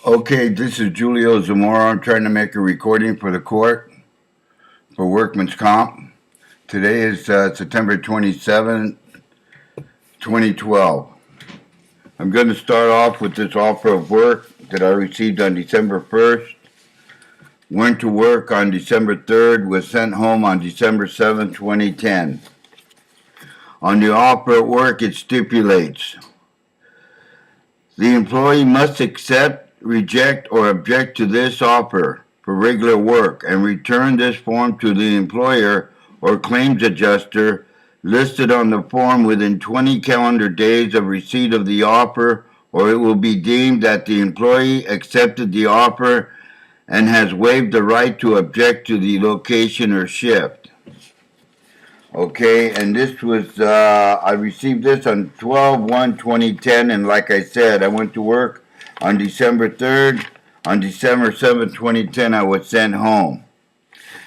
Okay, this is Julio Zamora. I'm trying to make a recording for the court for workman's comp. Today is September 27, 2012. I'm going to start off with this offer of work that I received on December 1st. Went to work on December 3rd, was sent home on December 7th, 2010. On the offer of work, it stipulates the employee must accept, reject, or object to this offer for regular work and return this form to the employer or claims adjuster listed on the form within 20 calendar days of receipt of the offer, or it will be deemed that the employee accepted the offer and has waived the right to object to the location or shift. Okay, and this was, I received this on 12/1/2010, and like I said, I went to work on December 3rd. On December 7th, 2010, I was sent home.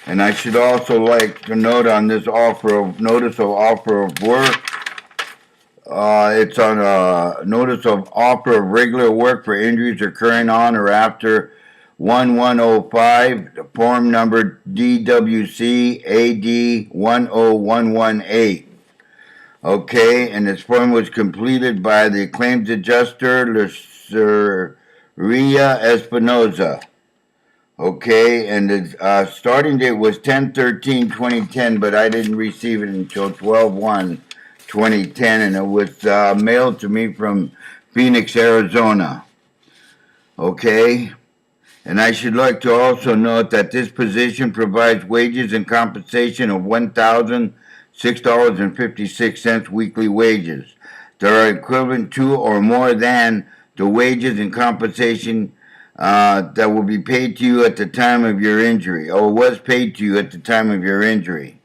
And I should also like to note on this notice of offer of work, it's on a notice of offer of regular work for injuries occurring on or after 1105, form number DWC AD 10118. Okay, and this form was completed by the claims adjuster, Luceria Espinoza. Okay, and the starting date was 10/13/2010, but I didn't receive it until 12/1/2010, and it was mailed to me from Phoenix, Arizona. Okay. And I should like to also note that this position provides wages and compensation of $1,006.56 weekly wages that are equivalent to or more than the wages and compensation that will be paid to you at the time of your injury, or was paid to you at the time of your injury.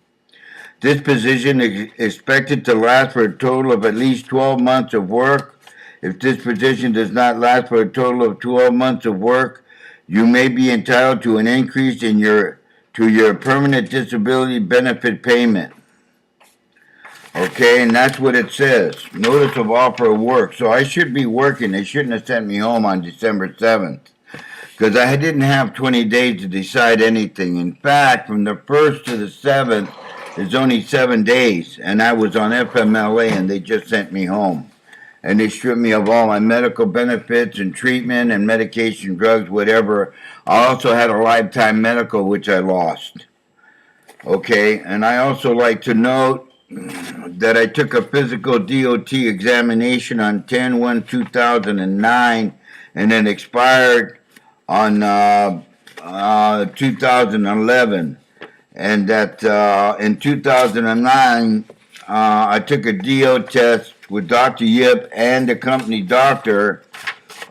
This position is expected to last for a total of at least 12 months of work. If this position does not last for a total of 12 months of work, you may be entitled to an increase in your permanent disability benefit payment. Okay, and that's what it says. Notice of offer of work. So I should be working. They shouldn't have sent me home on December 7th because I didn't have 20 days to decide anything. In fact, from the 1st to the 7th is only 7 days, and I was on FMLA and they just sent me home. And they stripped me of all my medical benefits and treatment and medication, drugs, whatever. I also had a lifetime medical, which I lost. Okay, and I also like to note that I took a physical DOT examination on 10/1/2009, and it expired on 2011. And that in 2009, I took a DO test with Dr. Yip and the company doctor,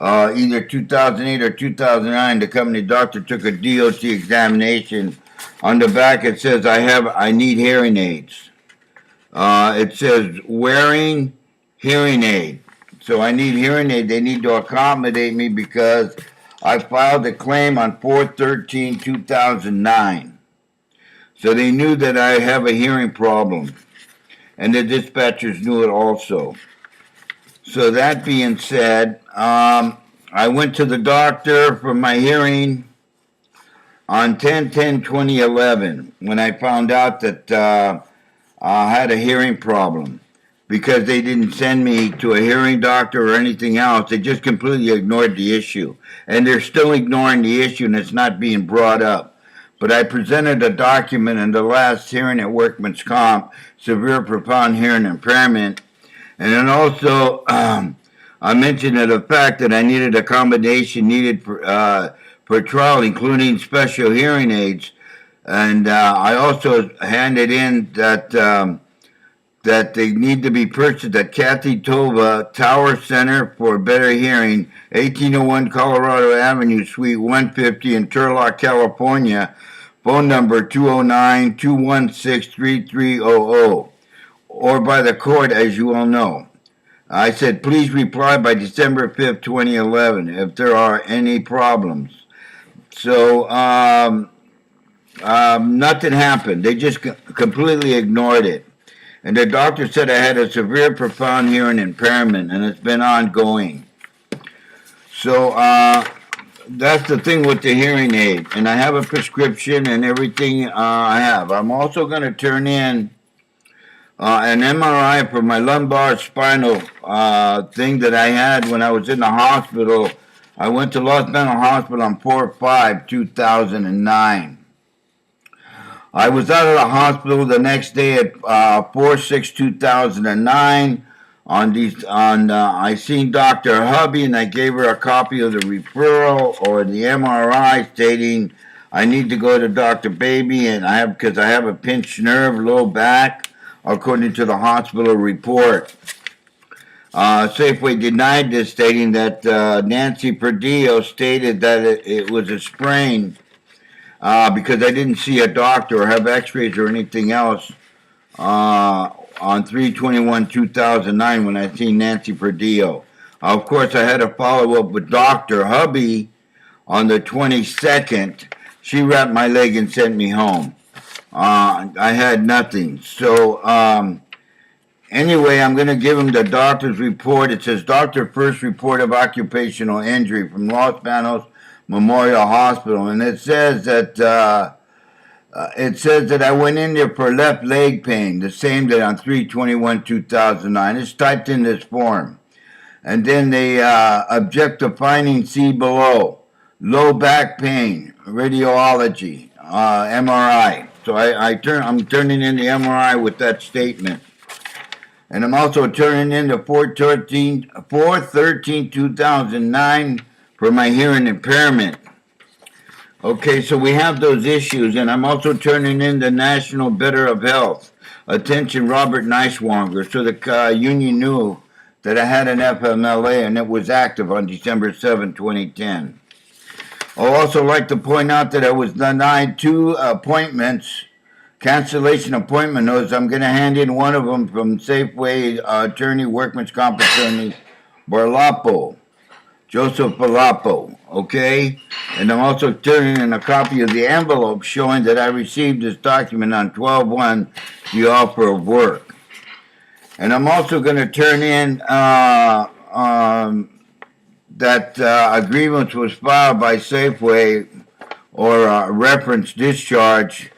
either 2008 or 2009. The company doctor took a DOT examination. On the back it says I need hearing aids. It says wearing hearing aid. So I need hearing aid. They need to accommodate me because I filed a claim on 4/13/2009. So they knew that I have a hearing problem. And the dispatchers knew it also. So that being said, I went to the doctor for my hearing on 10/10/2011 when I found out that I had a hearing problem because they didn't send me to a hearing doctor or anything else. They just completely ignored the issue. And they're still ignoring the issue and it's not being brought up. But I presented a document in the last hearing at Workman's Comp, severe profound hearing impairment, and then also I mentioned the fact that I needed accommodation needed for trial, including special hearing aids, and I also handed in that that they need to be purchased at Kathy Tova Tower Center for Better Hearing, 1801 Colorado Avenue, Suite 150 in Turlock, California. Phone number 209-216-3300, or by the court, as you all know. I said, please reply by December 5th, 2011, if there are any problems. So, nothing happened. They just completely ignored it. And the doctor said I had a severe, profound hearing impairment, and it's been ongoing. So, that's the thing with the hearing aid, and I have a prescription and everything. I have. I'm also going to turn in an MRI for my lumbar spinal thing that I had when I was in the hospital. I went to Los Mental Hospital on 4/5/2009. I was out of the hospital the next day at 4/6/2009. I seen Dr. Hubby and I gave her a copy of the referral or the MRI stating I need to go to Dr. Baby and because I have a pinched nerve, low back, according to the hospital report. Safeway denied this, stating that Nancy Perdillo stated that it was a sprain because I didn't see a doctor or have x-rays or anything else on 3/21/2009 when I seen Nancy Perdillo. Of course, I had a follow-up with Dr. Hubby on the 22nd. She wrapped my leg and sent me home. I had nothing. So, anyway, I'm going to give him the doctor's report. It says, Doctor, first report of occupational injury from Los Banos Memorial Hospital. And it says that I went in there for left leg pain, the same day on 3/21/2009. It's typed in this form. And then they object to finding C below. Low back pain, radiology, MRI. So I'm turning in the MRI with that statement. And I'm also turning in the 4/13/2009 for my hearing impairment. Okay, so we have those issues, and I'm also turning in the National Better of Health. Attention, Robert Neiswanger. So the union knew that I had an FMLA, and it was active on December 7, 2010. I'd also like to point out that I was denied 2 appointments, cancellation appointment notice. I'm going to hand in one of them from Safeway attorney, workman's comp attorney, Joseph Barlapo, okay? And I'm also turning in a copy of the envelope showing that I received this document on 12/1, the offer of work. And I'm also going to turn in that a grievance was filed by Safeway or reference discharge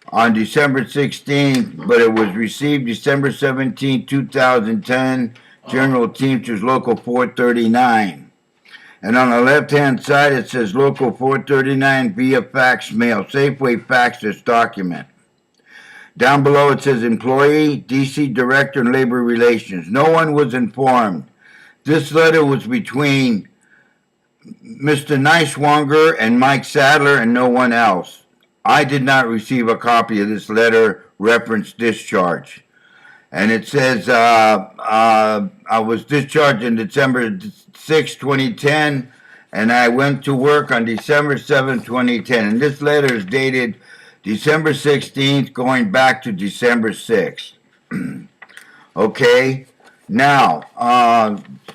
on December 16th, but it was received December 17, 2010, General Teamsters Local 439. And on the left-hand side, it says Local 439 via fax mail. Safeway faxed this document. Down below, it says Employee, DC Director, and Labor Relations. No one was informed. This letter was between Mr. Neiswanger and Mike Sadler and no one else. I did not receive a copy of this letter reference discharge. And it says I was discharged on December 6, 2010, and I went to work on December 7, 2010. And this letter is dated December 16th, going back to December 6th. Okay? Now,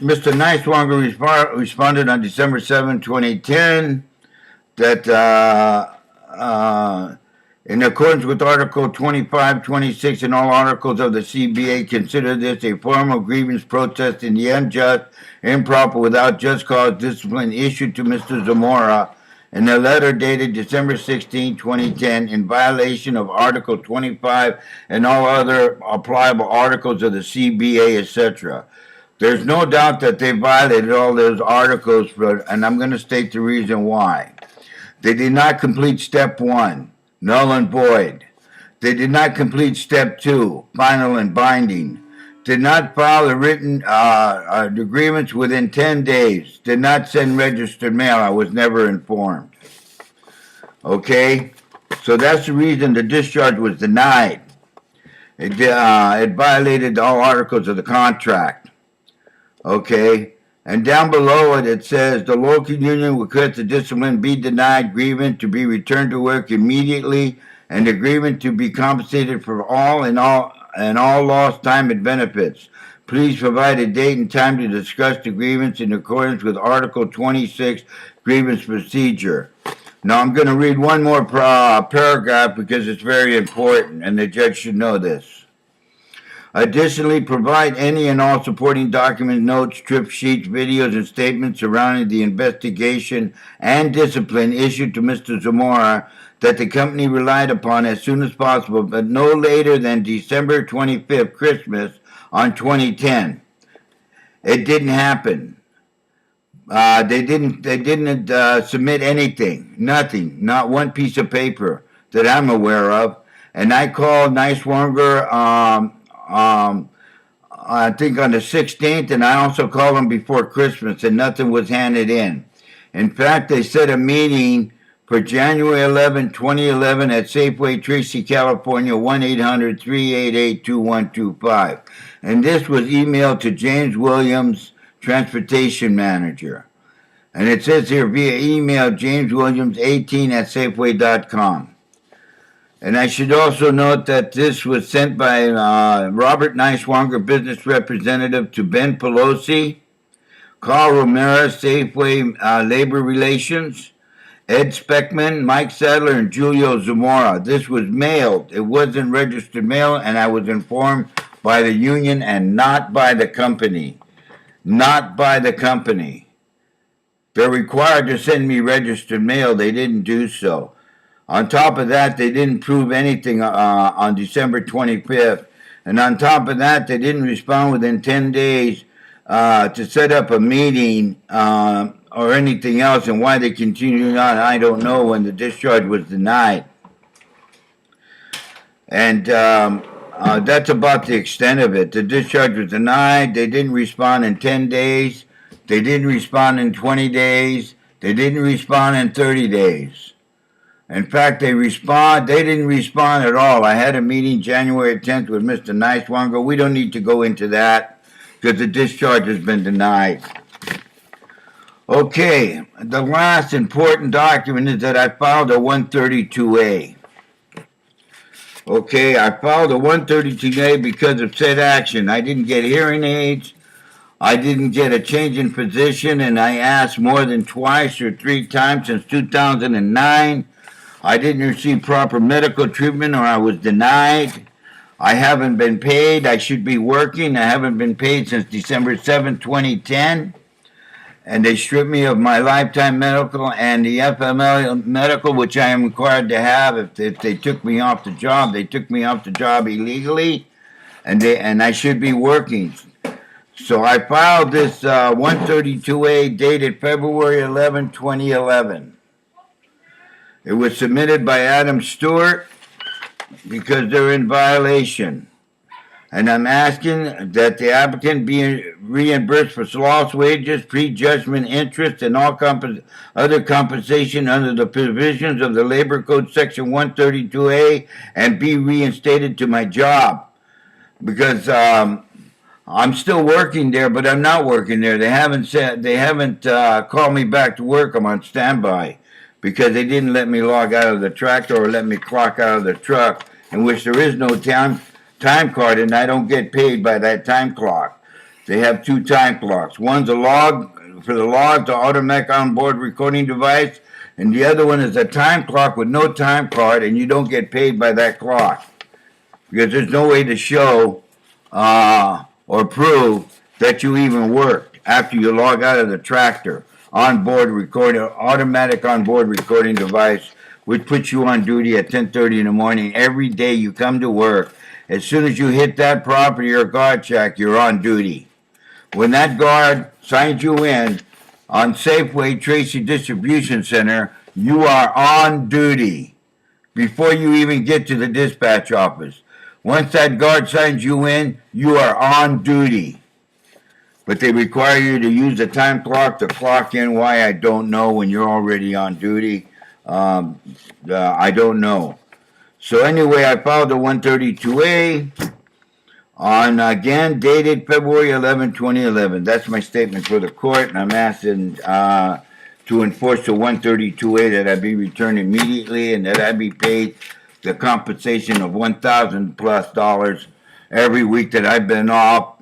Mr. Neiswanger responded on December 7, 2010 that in accordance with Article 25, 26, and all articles of the CBA, consider this a form of grievance protest in the unjust, improper, without just cause discipline issued to Mr. Zamora in a letter dated December 16, 2010, in violation of Article 25 and all other applicable articles of the CBA, etc. There's no doubt that they violated all those articles, and I'm going to state the reason why. They did not complete Step 1. Null and void. They did not complete Step 2, final and binding. Did not file the written agreements within 10 days. Did not send registered mail. I was never informed. Okay? So that's the reason the discharge was denied. It violated all articles of the contract. Okay? And down below it, it says the local union requests the discipline be denied, grievance to be returned to work immediately, and agreement to be compensated for all lost time and benefits. Please provide a date and time to discuss the grievance in accordance with Article 26 grievance procedure. Now I'm going to read one more paragraph because it's very important, and the judge should know this. Additionally, provide any and all supporting documents, notes, trip sheets, videos, and statements surrounding the investigation and discipline issued to Mr. Zamora that the company relied upon as soon as possible, but no later than December 25th, Christmas, on 2010. It didn't happen. They didn't submit anything, nothing, not one piece of paper that I'm aware of. And I called Niswonger, I think on the 16th, and I also called them before Christmas, and nothing was handed in. In fact, they set a meeting for January 11, 2011 at Safeway, Tracy, California, 1-800-388-2125. And this was emailed to James Williams, Transportation Manager. And it says here via email, jameswilliams18@safeway.com. And I should also note that this was sent by Robert Niswonger, business representative, to Ben Pelosi, Carl Romero, Safeway Labor Relations, Ed Speckman, Mike Sadler, and Julio Zamora. This was mailed. It wasn't registered mail, and I was informed by the union and not by the company. Not by the company. They're required to send me registered mail. They didn't do so. On top of that, they didn't prove anything on December 25th. And on top of that, they didn't respond within 10 days to set up a meeting or anything else. And why they continued on, I don't know, when the discharge was denied. And that's about the extent of it. The discharge was denied. They didn't respond in 10 days. They didn't respond in 20 days. They didn't respond in 30 days. In fact, they didn't respond at all. I had a meeting January 10th with Mr. Niswonger. We don't need to go into that because the discharge has been denied. Okay, the last important document is that I filed a 132A. Okay, I filed a 132A because of said action. I didn't get hearing aids. I didn't get a change in position, and I asked more than twice or 3 times since 2009. I didn't receive proper medical treatment, or I was denied. I haven't been paid. I should be working. I haven't been paid since December 7, 2010. And they stripped me of my lifetime medical and the FML medical, which I am required to have. If they took me off the job, they took me off the job illegally, and I should be working. So I filed this 132A dated February 11, 2011. It was submitted by Adam Stewart because they're in violation. And I'm asking that the applicant be reimbursed for lost wages, prejudgment interest, and all other compensation under the provisions of the Labor Code Section 132A and be reinstated to my job. Because I'm still working there, but I'm not working there. They haven't called me back to work. I'm on standby because they didn't let me log out of the tractor or let me clock out of the truck, in which there is no time card, and I don't get paid by that time clock. They have 2 time clocks. One's a log for the automatic onboard recording device, and the other one is a time clock with no time card, and you don't get paid by that clock because there's no way to show or prove that you even worked after you log out of the tractor. Automatic onboard recording device, which puts you on duty at 10:30 in the morning every day you come to work. As soon as you hit that property or guard check, you're on duty. When that guard signs you in on Safeway Tracy Distribution Center, you are on duty before you even get to the dispatch office. Once that guard signs you in, you are on duty. But they require you to use the time clock to clock in. Why, I don't know. When you're already on duty, I don't know. So anyway, I filed a 132A on, again, dated February 11, 2011. That's my statement for the court, and I'm asking to enforce the 132A that I be returned immediately and that I be paid the compensation of $1,000+ every week that I've been off.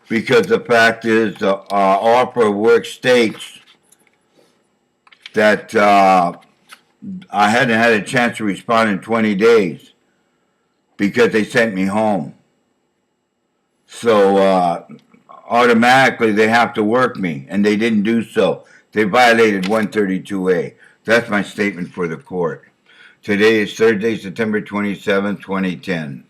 Because the fact is, the offer of work states that I hadn't had a chance to respond in 20 days because they sent me home. So automatically they have to work me, and they didn't do so. They violated 132A. That's my statement for the court. Today is Thursday, September 27, 2010.